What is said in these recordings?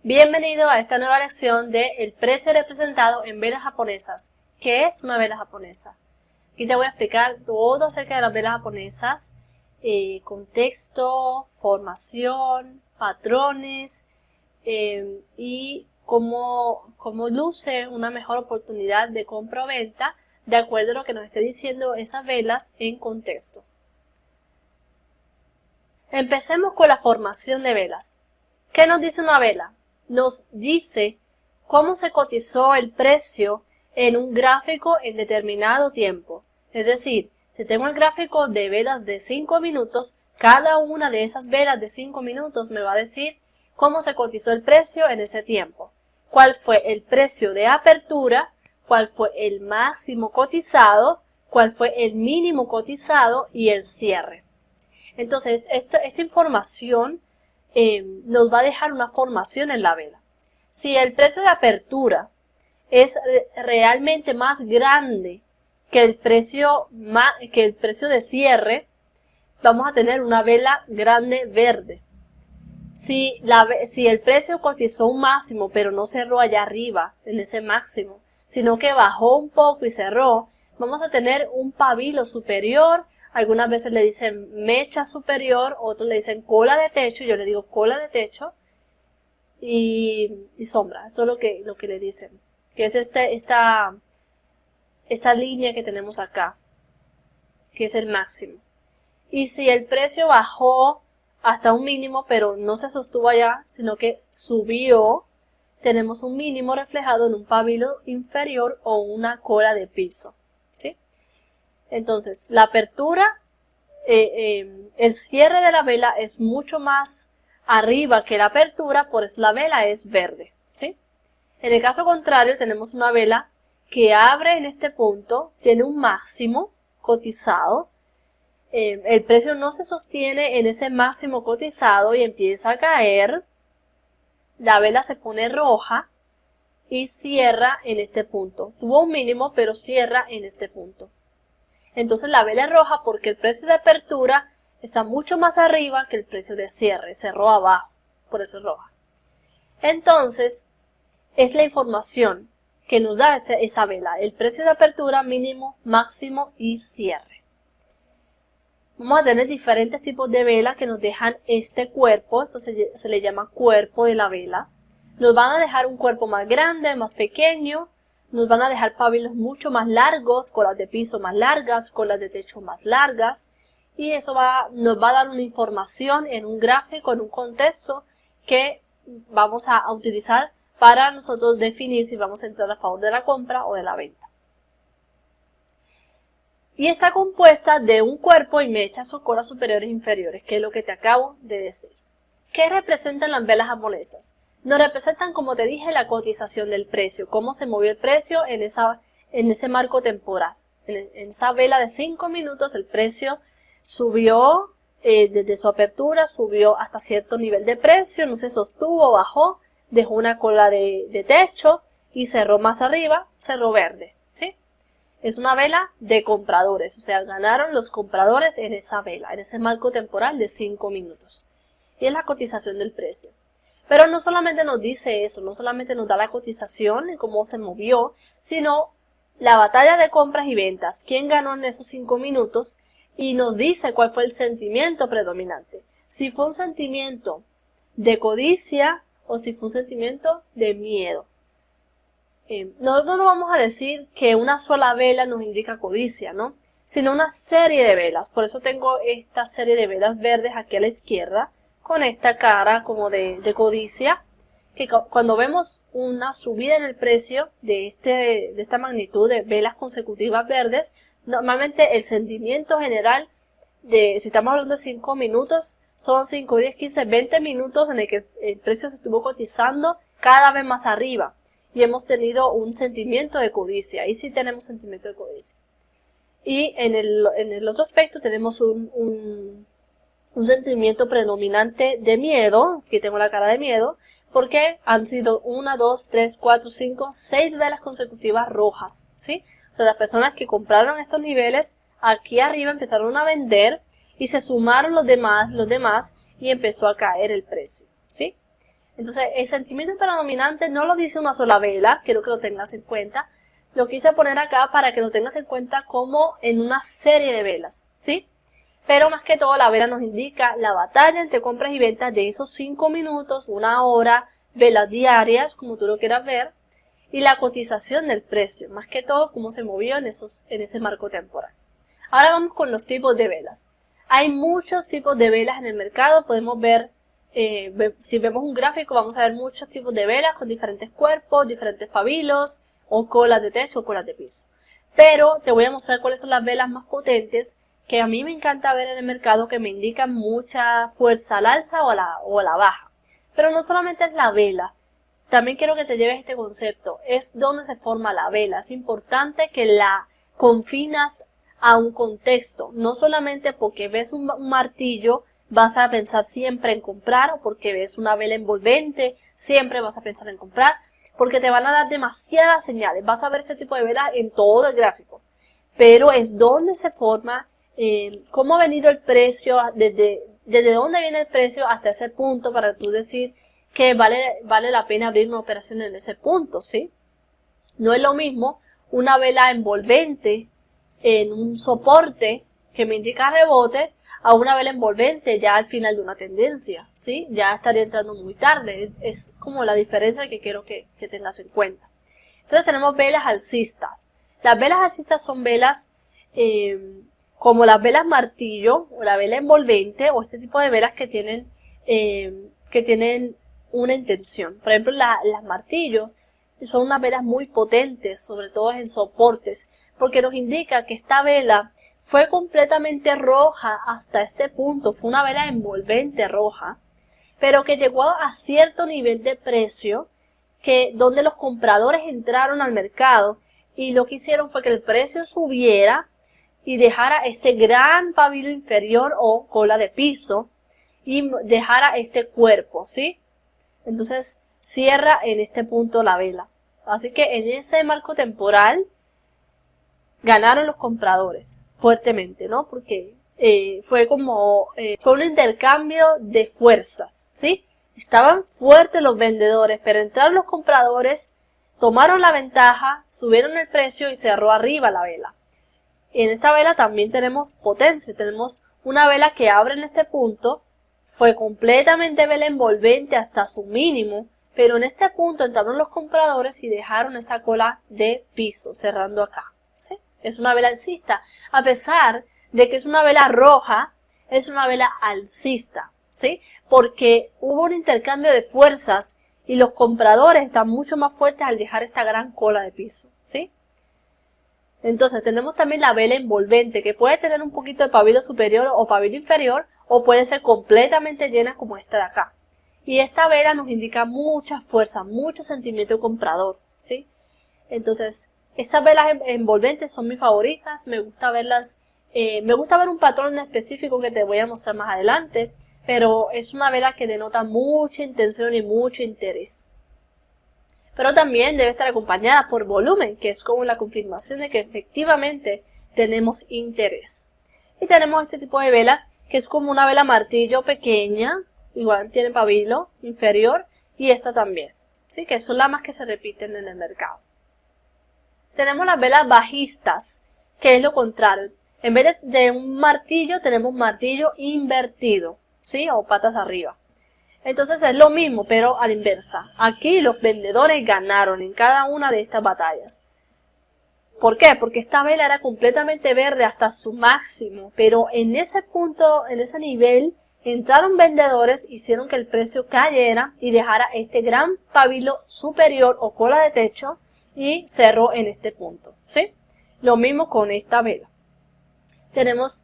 Bienvenido a esta nueva lección de el precio representado en velas japonesas. ¿Qué es una vela japonesa? Aquí te voy a explicar todo acerca de las velas japonesas, contexto, formación, patrones y cómo luce una mejor oportunidad de compra o venta de acuerdo a lo que nos esté diciendo esas velas en contexto. Empecemos con la formación de velas. ¿Qué nos dice una vela? Nos dice cómo se cotizó el precio en un gráfico en determinado tiempo. Es decir, si tengo el gráfico de velas de 5 minutos, cada una de esas velas de 5 minutos me va a decir cómo se cotizó el precio en ese tiempo. Cuál fue el precio de apertura, cuál fue el máximo cotizado, cuál fue el mínimo cotizado y el cierre. Entonces, esta información nos va a dejar una formación en la vela. Si el precio de apertura es realmente más grande que el precio de cierre, vamos a tener una vela grande verde. Si el precio cotizó un máximo pero no cerró allá arriba en ese máximo, sino que bajó un poco y cerró, vamos a tener un pabilo superior. Algunas veces le dicen mecha superior, otros le dicen cola de techo, yo le digo cola de techo y sombra. Eso es lo que le dicen, que es esta línea que tenemos acá, que es el máximo. Y si el precio bajó hasta un mínimo, pero no se sostuvo allá, sino que subió, tenemos un mínimo reflejado en un pabilo inferior o una cola de piso, ¿sí? Entonces, la apertura, el cierre de la vela es mucho más arriba que la apertura, por eso la vela es verde, ¿sí? En el caso contrario, tenemos una vela que abre en este punto, tiene un máximo cotizado, el precio no se sostiene en ese máximo cotizado y empieza a caer, la vela se pone roja y cierra en este punto. Tuvo un mínimo, pero cierra en este punto. Entonces la vela es roja porque el precio de apertura está mucho más arriba que el precio de cierre, cerró abajo, por eso es roja. Entonces, es la información que nos da esa vela, el precio de apertura, mínimo, máximo y cierre. Vamos a tener diferentes tipos de velas que nos dejan este cuerpo, esto se le llama cuerpo de la vela. Nos van a dejar un cuerpo más grande, más pequeño. Nos van a dejar pabilos mucho más largos, colas de piso más largas, colas de techo más largas. Y eso nos va a dar una información en un gráfico, en un contexto que vamos a utilizar para nosotros definir si vamos a entrar a favor de la compra o de la venta. Y está compuesta de un cuerpo y mechas o colas superiores e inferiores, que es lo que te acabo de decir. ¿Qué representan las velas japonesas? Nos representan, como te dije, la cotización del precio, cómo se movió el precio en ese marco temporal. En esa vela de 5 minutos el precio subió desde su apertura, subió hasta cierto nivel de precio, no se sostuvo, bajó, dejó una cola de techo y cerró más arriba, cerró verde, ¿sí? Es una vela de compradores, o sea, ganaron los compradores en esa vela, en ese marco temporal de 5 minutos. Y es la cotización del precio. Pero no solamente nos dice eso, no solamente nos da la cotización y cómo se movió, sino la batalla de compras y ventas, quién ganó en esos 5 minutos y nos dice cuál fue el sentimiento predominante. Si fue un sentimiento de codicia o si fue un sentimiento de miedo. Nosotros no vamos a decir que una sola vela nos indica codicia, ¿no? Sino una serie de velas. Por eso tengo esta serie de velas verdes aquí a la izquierda, con esta cara como de codicia, que cuando vemos una subida en el precio de esta magnitud de velas consecutivas verdes, normalmente el sentimiento general si estamos hablando de 5 minutos, son 5, 10, 15, 20 minutos en el que el precio se estuvo cotizando cada vez más arriba. Y hemos tenido un sentimiento de codicia. Ahí sí tenemos sentimiento de codicia. Y en el otro aspecto tenemos un sentimiento predominante de miedo. Aquí tengo la cara de miedo. Porque han sido 1, 2, 3, 4, 5, 6 velas consecutivas rojas. ¿Sí? O sea, las personas que compraron estos niveles aquí arriba empezaron a vender. Y se sumaron los demás y empezó a caer el precio. ¿Sí? Entonces, el sentimiento predominante no lo dice una sola vela, quiero que lo tengas en cuenta. Lo quise poner acá para que lo tengas en cuenta como en una serie de velas, ¿sí? Pero más que todo la vela nos indica la batalla entre compras y ventas de esos 5 minutos, 1 hora, velas diarias, como tú lo quieras ver, y la cotización del precio, más que todo cómo se movió en ese marco temporal. Ahora vamos con los tipos de velas. Hay muchos tipos de velas en el mercado, podemos ver, si vemos un gráfico vamos a ver muchos tipos de velas con diferentes cuerpos, diferentes pabilos, o colas de techo o colas de piso. Pero te voy a mostrar cuáles son las velas más potentes que a mí me encanta ver en el mercado, que me indican mucha fuerza al alza o a la baja. Pero no solamente es la vela, también quiero que te lleves este concepto, es donde se forma la vela. Es importante que la confinas a un contexto, no solamente porque ves un martillo vas a pensar siempre en comprar, o porque ves una vela envolvente siempre vas a pensar en comprar, porque te van a dar demasiadas señales. Vas a ver este tipo de velas en todo el gráfico, pero es donde se forma, cómo ha venido el precio, desde dónde viene el precio hasta ese punto, para tú decir que vale la pena abrir una operación en ese punto, ¿sí? No es lo mismo una vela envolvente en un soporte que me indica rebote a una vela envolvente ya al final de una tendencia, ¿sí? Ya estaría entrando muy tarde. Es como la diferencia que quiero que tengas en cuenta. Entonces tenemos velas alcistas. Las velas alcistas son velas como las velas martillo o la vela envolvente, o este tipo de velas que tienen una intención. Por ejemplo, las martillos son unas velas muy potentes, sobre todo en soportes, porque nos indica que esta vela fue completamente roja hasta este punto, fue una vela envolvente roja, pero que llegó a cierto nivel de precio, donde los compradores entraron al mercado y lo que hicieron fue que el precio subiera y dejara este gran pabilo inferior o cola de piso y dejara este cuerpo, ¿sí? Entonces cierra en este punto la vela. Así que en ese marco temporal ganaron los compradores fuertemente, ¿no? Porque fue un intercambio de fuerzas, ¿sí? Estaban fuertes los vendedores, pero entraron los compradores, tomaron la ventaja, subieron el precio y cerró arriba la vela. En esta vela también tenemos potencia, tenemos una vela que abre en este punto, fue completamente vela envolvente hasta su mínimo, pero en este punto entraron los compradores y dejaron esa cola de piso, cerrando acá, ¿sí? Es una vela alcista, a pesar de que es una vela roja, es una vela alcista, ¿sí? Porque hubo un intercambio de fuerzas y los compradores están mucho más fuertes al dejar esta gran cola de piso, ¿sí? Entonces tenemos también la vela envolvente, que puede tener un poquito de pabilo superior o pabilo inferior, o puede ser completamente llena como esta de acá. Y esta vela nos indica mucha fuerza, mucho sentimiento comprador, ¿sí? Entonces, estas velas envolventes son mis favoritas, me gusta verlas, me gusta ver un patrón específico que te voy a mostrar más adelante, pero es una vela que denota mucha intención y mucho interés. Pero también debe estar acompañada por volumen, que es como la confirmación de que efectivamente tenemos interés. Y tenemos este tipo de velas, que es como una vela martillo pequeña, igual tiene pabilo inferior, y esta también, ¿sí? Que son las más que se repiten en el mercado. Tenemos las velas bajistas, que es lo contrario. En vez de un martillo, tenemos un martillo invertido, ¿sí? O patas arriba. Entonces es lo mismo, pero a la inversa. Aquí los vendedores ganaron en cada una de estas batallas. ¿Por qué? Porque esta vela era completamente verde hasta su máximo, pero en ese punto, en ese nivel, entraron vendedores, hicieron que el precio cayera y dejara este gran pabilo superior o cola de techo y cerró en este punto, ¿sí? Lo mismo con esta vela. Tenemos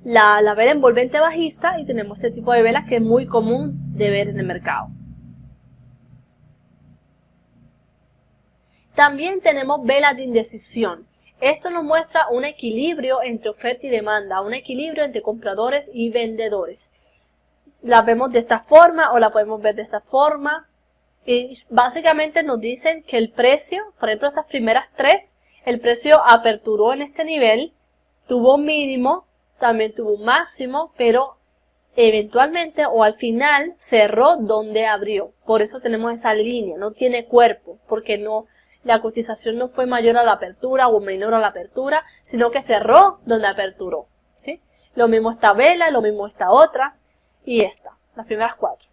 la vela envolvente bajista y tenemos este tipo de velas que es muy común de ver en el mercado. También tenemos velas de indecisión. Esto nos muestra un equilibrio entre oferta y demanda, un equilibrio entre compradores y vendedores. La vemos de esta forma o la podemos ver de esta forma. Y básicamente nos dicen que el precio, por ejemplo estas primeras tres, el precio aperturó en este nivel, tuvo un mínimo, también tuvo un máximo, pero eventualmente o al final cerró donde abrió. Por eso tenemos esa línea, no tiene cuerpo, porque la cotización no fue mayor a la apertura o menor a la apertura, sino que cerró donde aperturó, ¿sí? Lo mismo esta vela, lo mismo esta otra y esta, las primeras 4.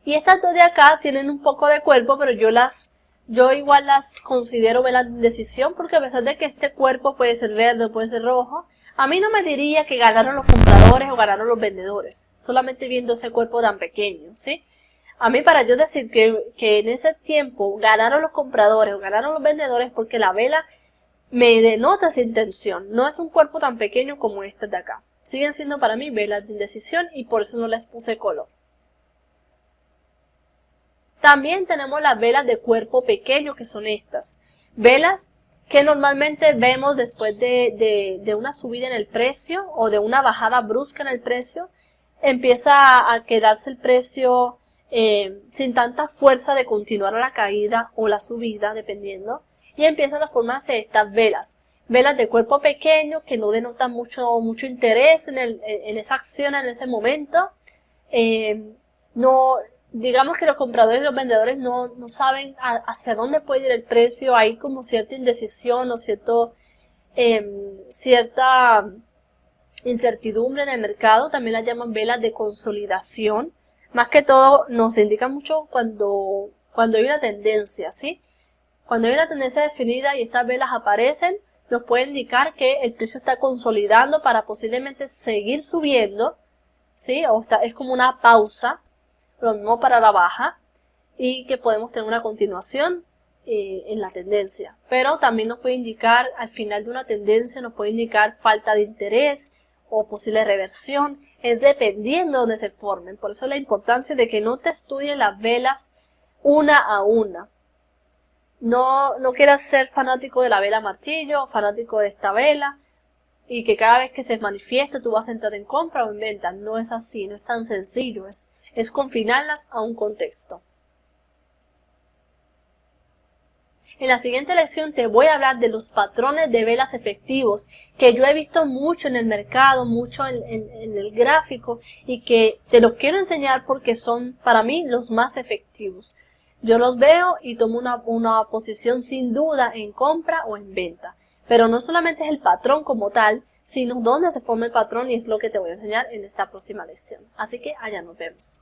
Y estas dos de acá tienen un poco de cuerpo, pero yo igual las considero velas de indecisión, porque a pesar de que este cuerpo puede ser verde o puede ser rojo, a mí no me diría que ganaron los compradores o ganaron los vendedores, solamente viendo ese cuerpo tan pequeño, ¿sí? A mí, para yo decir que en ese tiempo ganaron los compradores o ganaron los vendedores, porque la vela me denota esa intención, no es un cuerpo tan pequeño como este de acá. Siguen siendo para mí velas de indecisión y por eso no les puse color. También tenemos las velas de cuerpo pequeño, que son estas. Velas que normalmente vemos después de una subida en el precio o de una bajada brusca en el precio. Empieza a quedarse el precio sin tanta fuerza de continuar a la caída o la subida, dependiendo. Y empiezan a formarse estas velas. Velas de cuerpo pequeño que no denotan mucho interés en esa acción en ese momento. Digamos que los compradores y los vendedores no saben hacia dónde puede ir el precio. Hay como cierta indecisión o cierta incertidumbre en el mercado. También las llaman velas de consolidación. Más que todo nos indica mucho cuando hay una tendencia, ¿sí? Cuando hay una tendencia definida y estas velas aparecen, nos puede indicar que el precio está consolidando para posiblemente seguir subiendo, ¿sí? Es como una pausa, pero no para la baja, y que podemos tener una continuación en la tendencia. Pero también nos puede indicar, al final de una tendencia, nos puede indicar falta de interés o posible reversión. Es dependiendo de donde se formen. Por eso la importancia de que no te estudien las velas una a una. No quieras ser fanático de la vela martillo, fanático de esta vela, y que cada vez que se manifieste tú vas a entrar en compra o en venta. No es así, no es tan sencillo, es confinarlas a un contexto. En la siguiente lección te voy a hablar de los patrones de velas efectivos que yo he visto mucho en el mercado, mucho en el gráfico, y que te los quiero enseñar porque son para mí los más efectivos. Yo los veo y tomo una posición sin duda en compra o en venta. Pero no solamente es el patrón como tal, sino dónde se forma el patrón, y es lo que te voy a enseñar en esta próxima lección. Así que allá nos vemos.